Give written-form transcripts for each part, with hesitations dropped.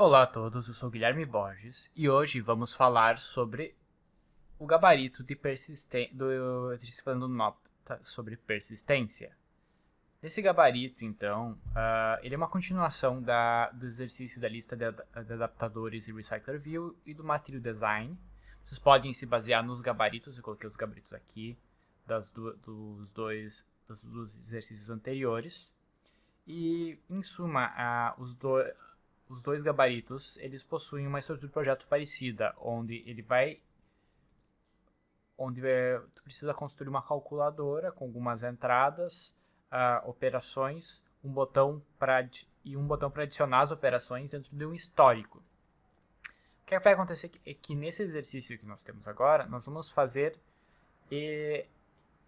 Olá a todos, eu sou Guilherme Borges e hoje vamos falar sobre o gabarito de do exercício falando nota sobre persistência. Nesse gabarito, então, ele é uma continuação do exercício da lista de adaptadores e Recycler View e do Material Design. Vocês podem se basear nos gabaritos, eu coloquei os gabaritos aqui dos dois exercícios anteriores. E, em suma, os dois gabaritos, eles possuem uma estrutura de projeto parecida, onde tu precisa construir uma calculadora com algumas entradas, operações, um botão para adicionar as operações dentro de um histórico. O que vai acontecer é que nesse exercício que nós temos agora, nós vamos fazer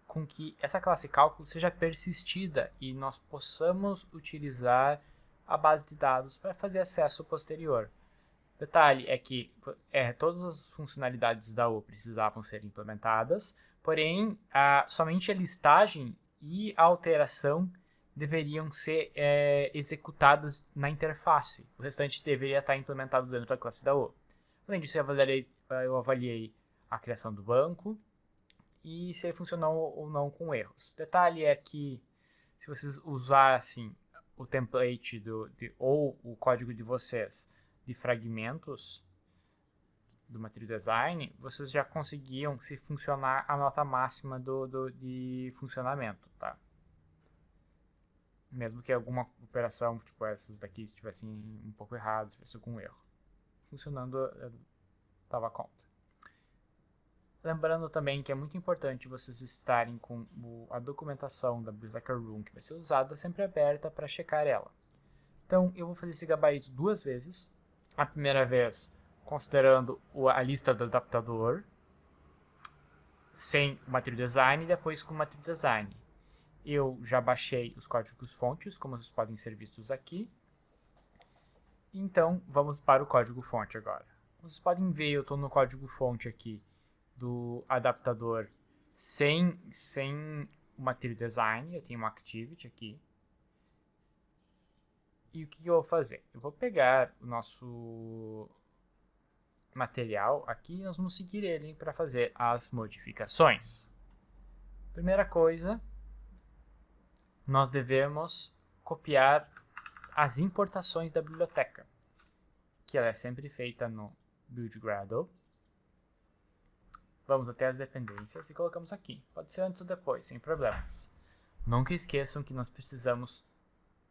com que essa classe cálculo seja persistida e nós possamos utilizar a base de dados para fazer acesso posterior. Detalhe é que todas as funcionalidades da U precisavam ser implementadas, porém, somente a listagem e a alteração deveriam ser executadas na interface. O restante deveria estar implementado dentro da classe da U. Além disso, eu avaliei a criação do banco e se ele funcionou ou não com erros. Detalhe é que se vocês usassem o template ou o código de vocês de fragmentos do Material Design, vocês já conseguiam se funcionar a nota máxima de funcionamento, tá? Mesmo que alguma operação, tipo essas daqui, estivessem um pouco erradas, estivesse com erro. Funcionando, estava conta. Lembrando também que é muito importante vocês estarem com a documentação da Biblioteca Room que vai ser usada sempre aberta para checar ela. Então eu vou fazer esse gabarito duas vezes. A primeira vez considerando a lista do adaptador, sem o Material Design, e depois com o Material Design. Eu já baixei os códigos fontes, como vocês podem ser vistos aqui. Então vamos para o código fonte agora. Vocês podem ver, eu estou no código fonte aqui do adaptador sem o Material Design. Eu tenho uma Activity aqui. E o que eu vou fazer? Eu vou pegar o nosso material aqui e nós vamos seguir ele para fazer as modificações. Primeira coisa, nós devemos copiar as importações da biblioteca, que ela é sempre feita no build Gradle. Vamos até as dependências e colocamos aqui. Pode ser antes ou depois, sem problemas. Nunca esqueçam que nós precisamos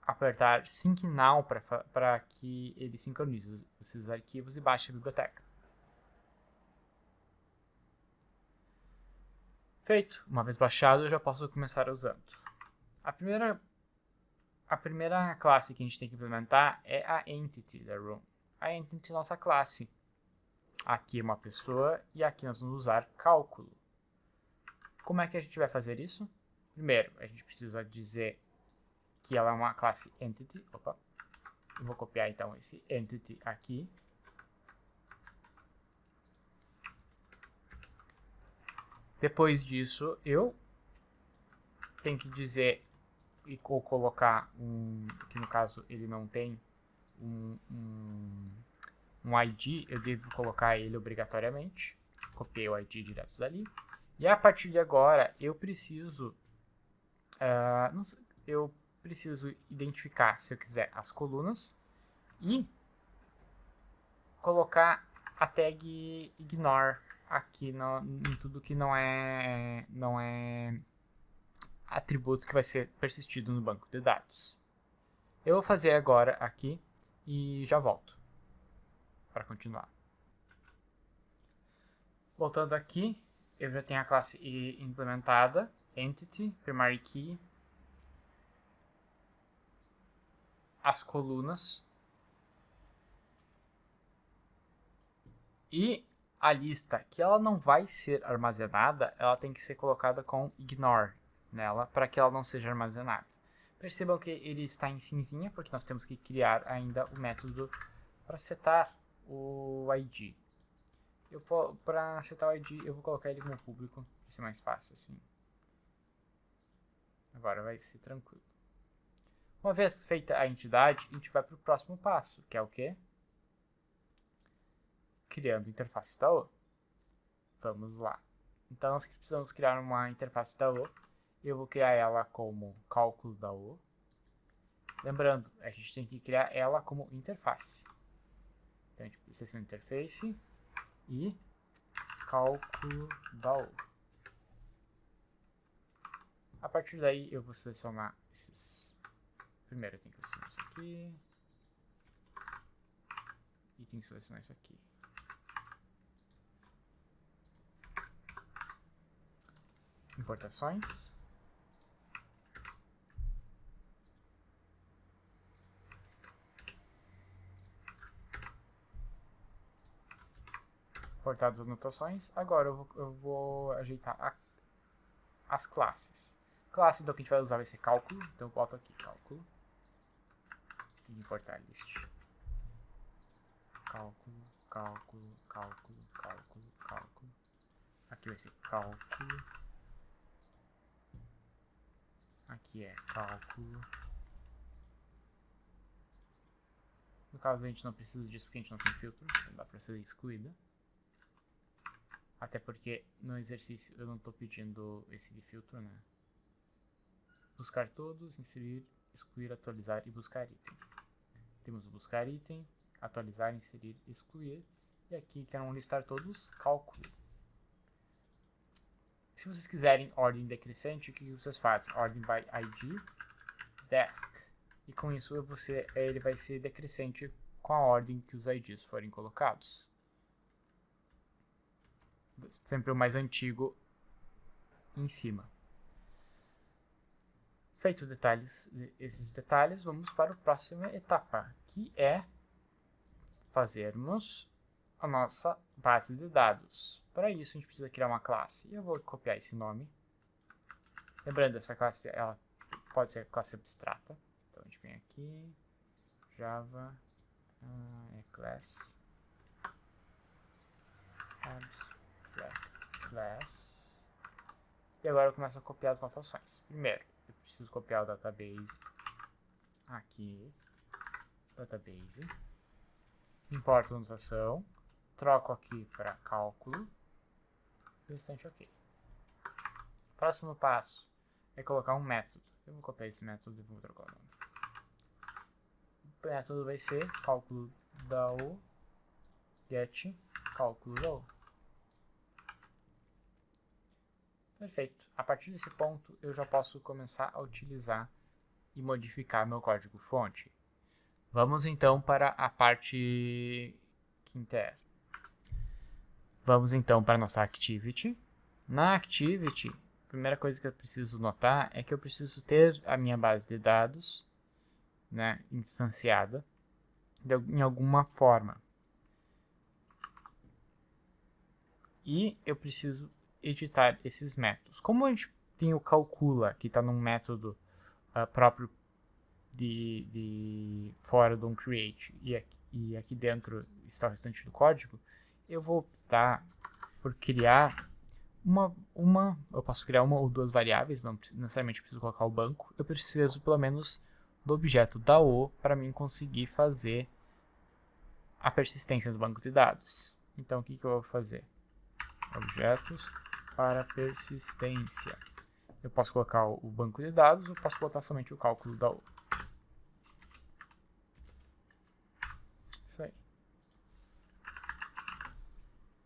apertar Sync Now para que ele sincronize esses arquivos e baixe a biblioteca. Feito. Uma vez baixado, eu já posso começar usando. A primeira classe que a gente tem que implementar é a Entity da Room. A Entity é nossa classe. Aqui é uma pessoa e aqui nós vamos usar cálculo. Como é que a gente vai fazer isso? Primeiro, a gente precisa dizer que ela é uma classe Entity. Opa. Eu vou copiar então esse Entity aqui. Depois disso, eu tenho que dizer ou colocar que no caso ele não tem um ID, eu devo colocar ele obrigatoriamente. Copiei o ID direto dali. E a partir de agora, eu preciso identificar, se eu quiser, as colunas e colocar a tag ignore aqui em tudo que não é atributo que vai ser persistido no banco de dados. Eu vou fazer agora aqui e já volto para continuar. Voltando aqui, eu já tenho a classe implementada, Entity, Primary Key, as colunas e a lista, que ela não vai ser armazenada, ela tem que ser colocada com ignore nela para que ela não seja armazenada. Percebam que ele está em cinzinha porque nós temos que criar ainda o método para setar o ID. Para setar o ID eu vou colocar ele como público para ser mais fácil assim. Agora vai ser tranquilo. Uma vez feita a entidade, a gente vai para o próximo passo, que é o quê? criando interface da O. Vamos lá. Então, nós precisamos criar uma interface da O. Eu vou criar ela como cálculo da O. Lembrando, a gente tem que criar ela como interface. Então, a gente precisa de interface e cálculo da O. A partir daí, eu vou selecionar esses. Primeiro, eu tenho que selecionar isso aqui. E tenho que selecionar isso aqui. Importações. Importadas as anotações. Agora eu vou ajeitar as classes. Classe então, que a gente vai usar vai ser cálculo. Então eu boto aqui cálculo. E importar list. Cálculo, cálculo, cálculo, cálculo, cálculo. Aqui vai ser cálculo. Aqui é cálculo. No caso a gente não precisa disso porque a gente não tem filtro. Então dá para ser excluída. Até porque no exercício eu não estou pedindo esse de filtro, né? Buscar todos, inserir, excluir, atualizar e buscar item. Temos o buscar item, atualizar, inserir, excluir. E aqui quero listar todos, cálculo. Se vocês quiserem ordem decrescente, o que vocês fazem? Ordem by ID, desk. E com isso ele vai ser decrescente com a ordem que os IDs forem colocados. Sempre o mais antigo em cima. Feito esses detalhes, vamos para a próxima etapa, que é fazermos a nossa base de dados. Para isso, a gente precisa criar uma classe. Eu vou copiar esse nome. Lembrando, essa classe ela pode ser classe abstrata. Então, a gente vem aqui, Java, é class, abstract class. E agora eu começo a copiar as notações. Primeiro, eu preciso copiar o database aqui, database, importo a notação, troco aqui para cálculo, e o restante ok. Próximo passo é colocar um método. Eu vou copiar esse método e vou trocar o nome. O método vai ser cálculo da O, get cálculo da O. Perfeito. A partir desse ponto, eu já posso começar a utilizar e modificar meu código-fonte. Vamos então para a parte que interessa. Vamos então para a nossa Activity. Na Activity, a primeira coisa que eu preciso notar é que eu preciso ter a minha base de dados, né, instanciada em alguma forma. E eu preciso editar esses métodos. Como a gente tem o calcula, que está num método próprio de fora do onCreate, e aqui dentro está o restante do código, eu vou optar por criar eu posso criar uma ou duas variáveis, não necessariamente preciso colocar o banco, eu preciso pelo menos do objeto da O para mim conseguir fazer a persistência do banco de dados. Então o que eu vou fazer? Objetos para persistência. Eu posso colocar o banco de dados ou posso botar somente o cálculo da O. Isso aí.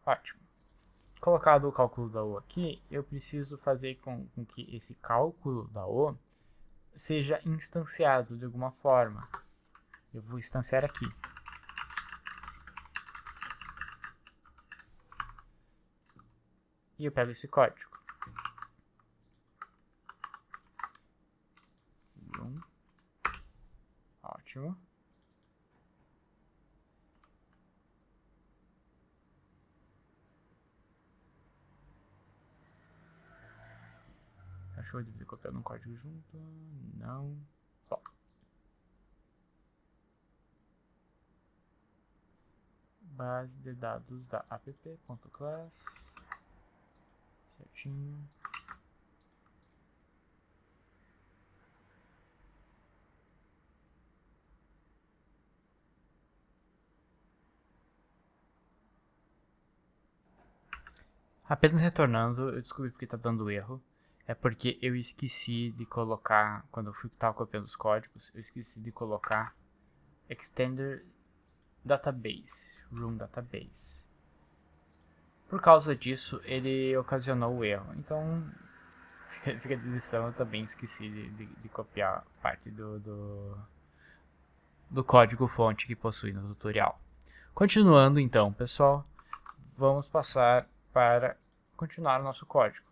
Ótimo. Colocado o cálculo da O aqui, eu preciso fazer com que esse cálculo da O seja instanciado de alguma forma. Eu vou instanciar aqui. E eu pego esse código. Ótimo. Achou de ter copiado um código junto? Não. Bom. Base de dados da app.class. Certinho. Apenas retornando, eu descobri porque está dando erro. É porque eu esqueci de colocar, quando eu estava copiando os códigos, eu esqueci de colocar Extender Database, Room Database. Por causa disso, ele ocasionou o erro. Então, fica de lição, eu também esqueci de copiar parte do código fonte que possui no tutorial. Continuando então, pessoal, vamos passar para continuar o nosso código.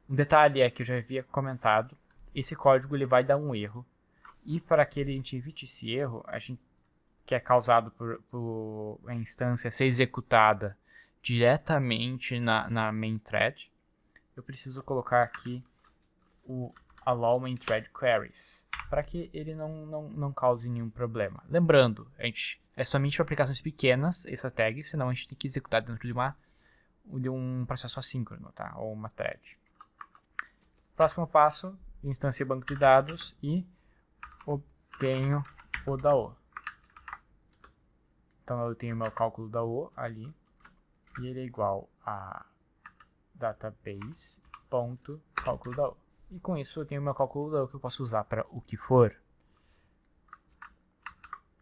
Um detalhe é que eu já havia comentado, esse código ele vai dar um erro, e para que a gente evite esse erro, que é causado por a instância ser executada diretamente na main thread, eu preciso colocar aqui o allow main thread queries, para que ele não cause nenhum problema. Lembrando, é somente para aplicações pequenas essa tag, senão a gente tem que executar dentro de um processo assíncrono, tá? Ou uma thread. Próximo passo, instancio o banco de dados e obtenho o DAO. Então eu tenho meu cálculo DAO ali, e ele é igual a database.cálculo DAO. E com isso eu tenho meu cálculo DAO que eu posso usar para o que for.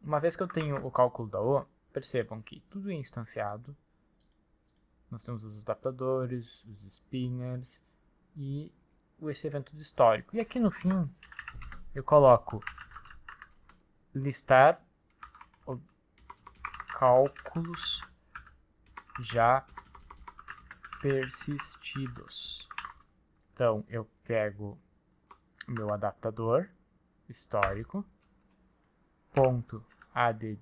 Uma vez que eu tenho o cálculo DAO, percebam que tudo é instanciado. Nós temos os adaptadores, os spinners e esse evento de histórico. E aqui no fim eu coloco listar cálculos já persistidos. Então eu pego o meu adaptador histórico, ponto .add,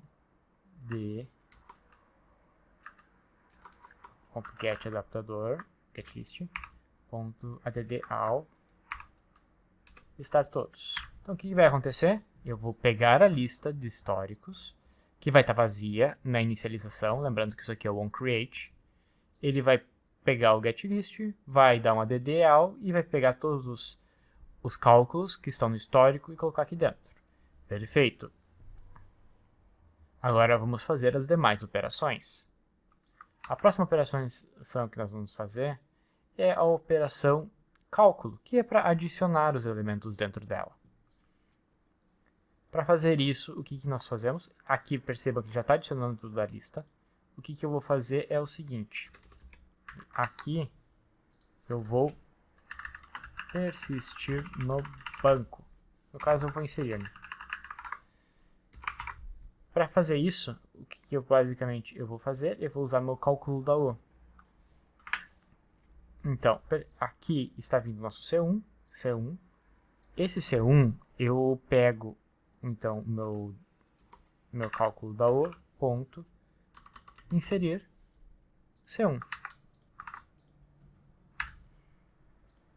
ponto .get adaptador, getlist, ponto .add ao listar todos. Então o que vai acontecer? Eu vou pegar a lista de históricos, que vai estar vazia na inicialização, lembrando que isso aqui é o onCreate. Ele vai pegar o getlist, vai dar um add ao e vai pegar todos os cálculos que estão no histórico e colocar aqui dentro. Perfeito. Agora vamos fazer as demais operações. A próxima operação que nós vamos fazer é a operação cálculo, que é para adicionar os elementos dentro dela. Para fazer isso, o que nós fazemos? Aqui perceba que já está adicionando tudo da lista. O que eu vou fazer é o seguinte. Aqui eu vou persistir no banco. No caso eu vou inserir. Para fazer isso, o que eu basicamente vou fazer? Eu vou usar meu cálculo DAO. Então, aqui está vindo o nosso C1. Esse C1 eu pego então meu cálculo DAO, ponto, inserir C1.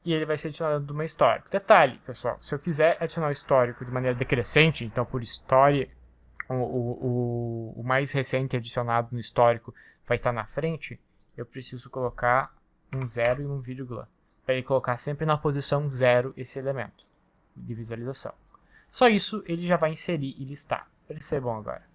E ele vai ser adicionado do meu histórico. Detalhe, pessoal, se eu quiser adicionar o histórico de maneira decrescente, então por história, o mais recente adicionado no histórico vai estar na frente, eu preciso colocar um 0 e um vírgula, para ele colocar sempre na posição 0 esse elemento de visualização. Só isso ele já vai inserir e listar. Percebam agora.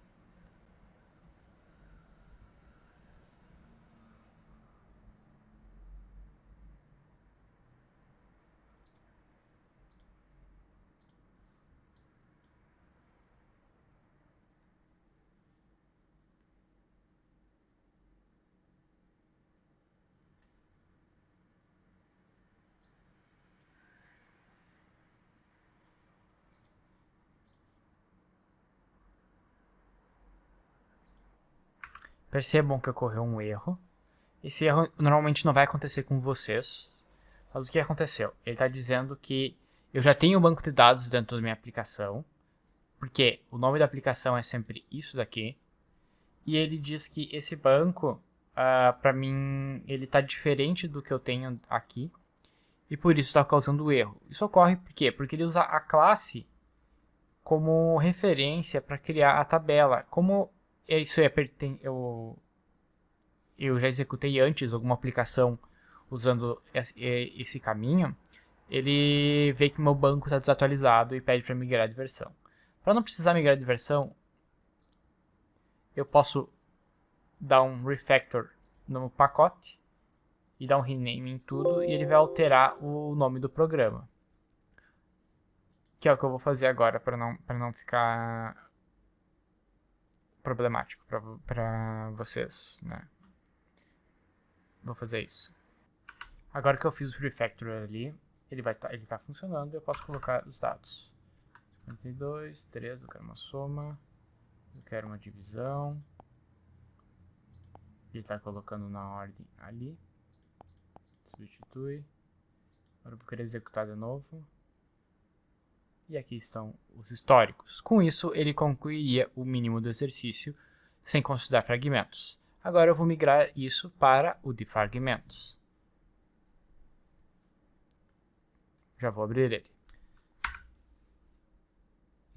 Percebam que ocorreu um erro. Esse erro normalmente não vai acontecer com vocês. Mas o que aconteceu? Ele está dizendo que eu já tenho o banco de dados dentro da minha aplicação. Porque o nome da aplicação é sempre isso daqui. E ele diz que esse banco, para mim, ele está diferente do que eu tenho aqui. E por isso está causando erro. Isso ocorre por quê? Porque ele usa a classe como referência para criar a tabela. Como isso eu já executei antes alguma aplicação usando esse caminho, ele vê que meu banco está desatualizado e pede para migrar de versão. Para não precisar migrar de versão, eu posso dar um refactor no pacote e dar um rename em tudo e ele vai alterar o nome do programa. Que é o que eu vou fazer agora para não ficar problemático para vocês, né? Vou fazer isso. Agora que eu fiz o refactor ali, ele tá funcionando, eu posso colocar os dados. 52, 3, eu quero uma soma, eu quero uma divisão. Ele está colocando na ordem ali. Substitui. Agora eu vou querer executar de novo. E aqui estão os históricos. Com isso, ele concluiria o mínimo do exercício sem considerar fragmentos. Agora eu vou migrar isso para o de fragmentos. Já vou abrir ele.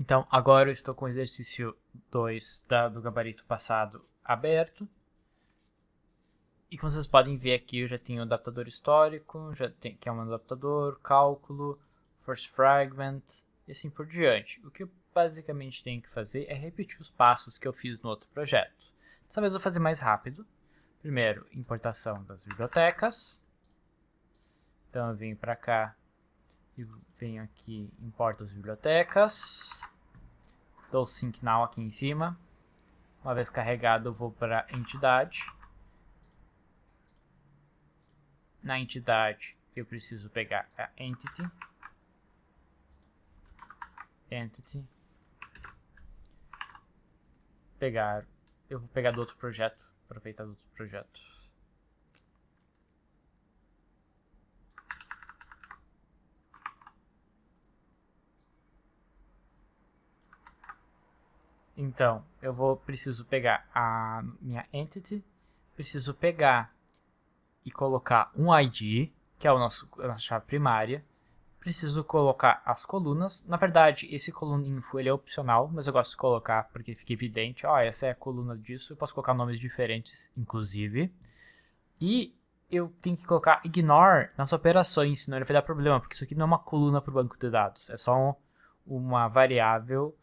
Então, agora eu estou com o exercício 2 do gabarito passado aberto. E como vocês podem ver aqui, eu já tenho o adaptador histórico, que é um adaptador, cálculo, first fragment e assim por diante. O que eu basicamente tenho que fazer é repetir os passos que eu fiz no outro projeto. Dessa vez eu vou fazer mais rápido. Primeiro, importação das bibliotecas. Então eu venho para cá e venho aqui, importo as bibliotecas. Dou sync now aqui em cima. Uma vez carregado eu vou para a entidade. Na entidade eu preciso pegar a entity. Eu vou pegar do outro projeto, aproveitar do outro projeto. Então, preciso pegar a minha entity, preciso pegar e colocar um ID, que é a nossa chave primária. Preciso colocar as colunas. Na verdade, esse coluna info ele é opcional, mas eu gosto de colocar porque fica evidente. Ó, essa é a coluna disso. Eu posso colocar nomes diferentes, inclusive. E eu tenho que colocar ignore nas operações, senão ele vai dar problema, porque isso aqui não é uma coluna para o banco de dados. É só uma variável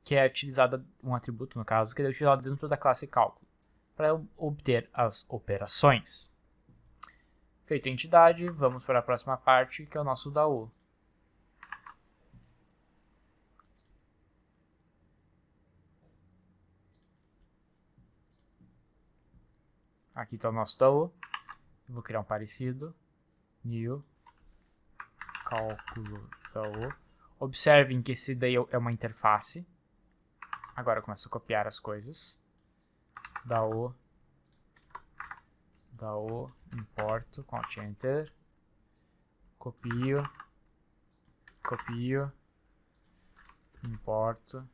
que é utilizada, um atributo no caso, que é utilizado dentro da classe cálculo, para obter as operações. Feita a entidade, vamos para a próxima parte, que é o nosso DAO. Aqui está o nosso DAO. Vou criar um parecido. New. Cálculo DAO. Observem que esse daí é uma interface. Agora eu começo a copiar as coisas. DAO. Importo com Alt Enter. Copio. Importo.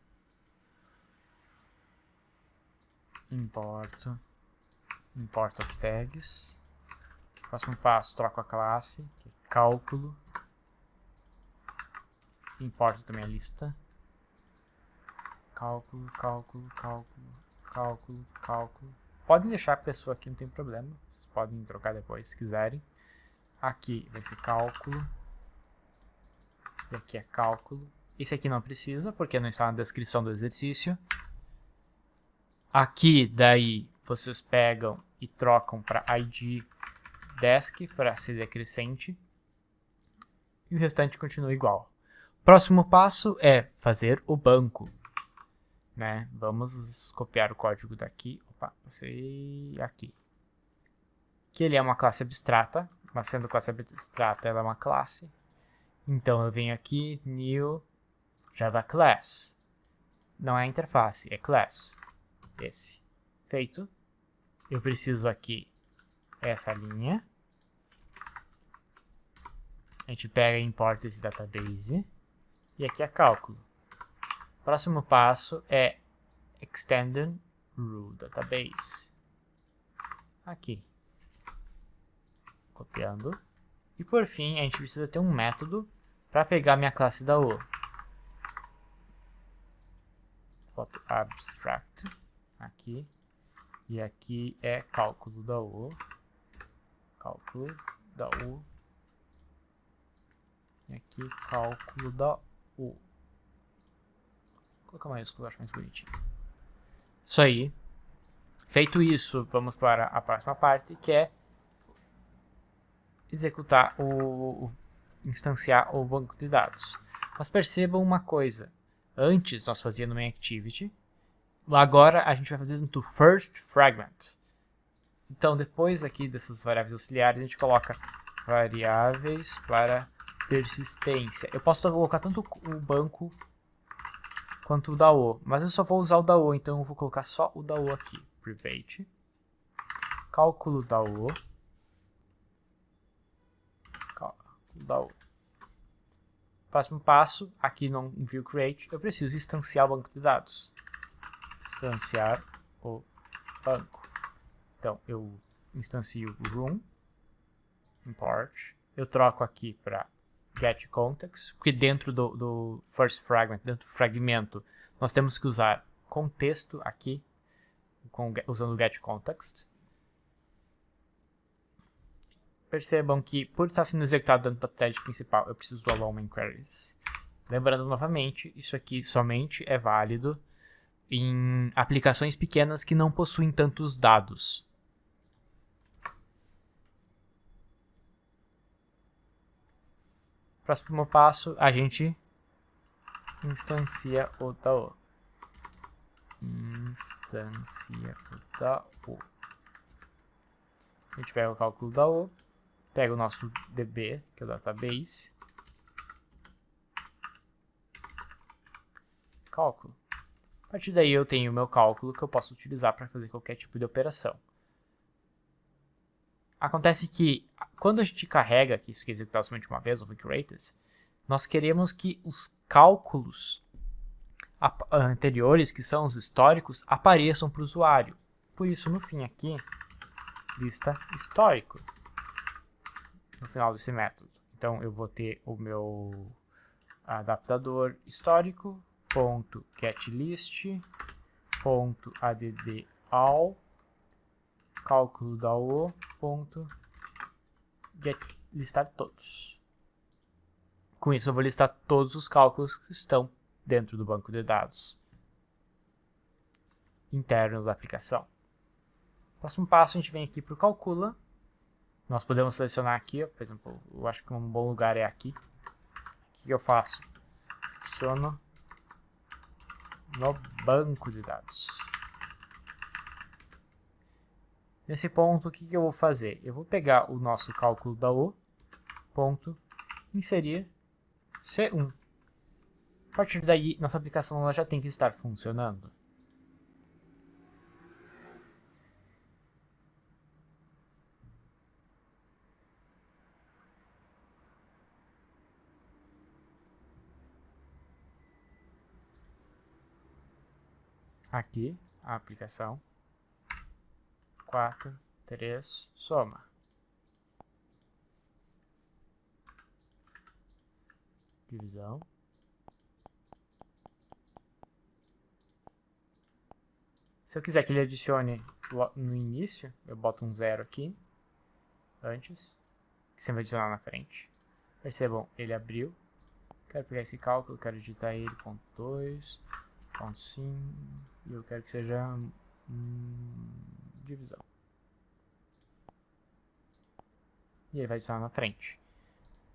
Importo as tags. Próximo passo, troco a classe, que é cálculo. Importo também a lista. Cálculo. Podem deixar a pessoa aqui, não tem problema. Vocês podem trocar depois se quiserem. Aqui vai ser cálculo. E aqui é cálculo. Esse aqui não precisa, porque não está na descrição do exercício. Aqui, daí, vocês pegam e trocam para ID desk, para ser decrescente. E o restante continua igual. Próximo passo é fazer o banco. Né? Vamos copiar o código daqui. Opa, passei aqui. Que ele é uma classe abstrata, mas sendo classe abstrata, ela é uma classe. Então eu venho aqui, new Java Class. Não é interface, é class. Esse. Feito. Eu preciso aqui essa linha. A gente pega e importa esse database. E aqui é cálculo. Próximo passo é extended rule database. Aqui. Copiando. E por fim, a gente precisa ter um método para pegar minha classe da O. Boto abstract. Aqui. E aqui é cálculo da O. Cálculo da U. E aqui cálculo da U. Vou colocar maiúsculo, eu acho mais bonitinho. Isso aí. Feito isso, vamos para a próxima parte, que é executar instanciar o banco de dados. Mas percebam uma coisa. Antes nós fazíamos no main activity. Agora a gente vai fazer no first fragment. Então depois aqui dessas variáveis auxiliares a gente coloca variáveis para persistência. Eu posso colocar tanto o banco quanto o DAO, mas eu só vou usar o DAO, então eu vou colocar só o DAO aqui. Private. Cálculo DAO. DAO. Próximo passo, aqui no view create, eu preciso instanciar o banco de dados. Instanciar o banco. Então, eu instancio o room, import, eu troco aqui para get context, porque dentro do first fragment, dentro do fragmento, nós temos que usar contexto aqui, usando o get context. Percebam que, por estar sendo executado dentro da thread principal, eu preciso do allow main queries. Lembrando novamente, isso aqui somente é válido em aplicações pequenas que não possuem tantos dados. Próximo passo, a gente instancia o DAO. Instancia o DAO. A gente pega o cálculo DAO. Pega o nosso DB, que é o database. Cálculo. A partir daí eu tenho o meu cálculo que eu posso utilizar para fazer qualquer tipo de operação. Acontece que quando a gente carrega aqui, isso quer executar somente uma vez, o creators, nós queremos que os cálculos anteriores, que são os históricos, apareçam para o usuário. Por isso, no fim aqui, lista histórico. No final desse método. Então eu vou ter o meu adaptador histórico, ponto getlist, ponto add all, cálculo DAO, ponto get listar todos. Com isso eu vou listar todos os cálculos que estão dentro do banco de dados interno da aplicação. Próximo passo, a gente vem aqui para o calcula. Nós podemos selecionar aqui, por exemplo, eu acho que um bom lugar é aqui. O que eu faço? Adiciono no banco de dados. Nesse ponto, o que eu vou fazer? Eu vou pegar o nosso cálculo DAO, ponto, inserir C1. A partir daí, nossa aplicação ela já tem que estar funcionando. Aqui, a aplicação. 4, 3, soma. Divisão. Se eu quiser que ele adicione no início, eu boto um 0 aqui, antes, que sempre vai adicionar na frente. Percebam, ele abriu. Quero pegar esse cálculo, quero digitar ele, ponto 2, ponto 5, e eu quero que seja divisão. E ele vai adicionar na frente.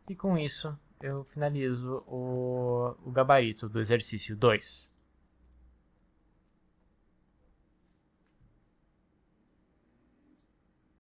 E com isso, eu finalizo o gabarito do exercício 2.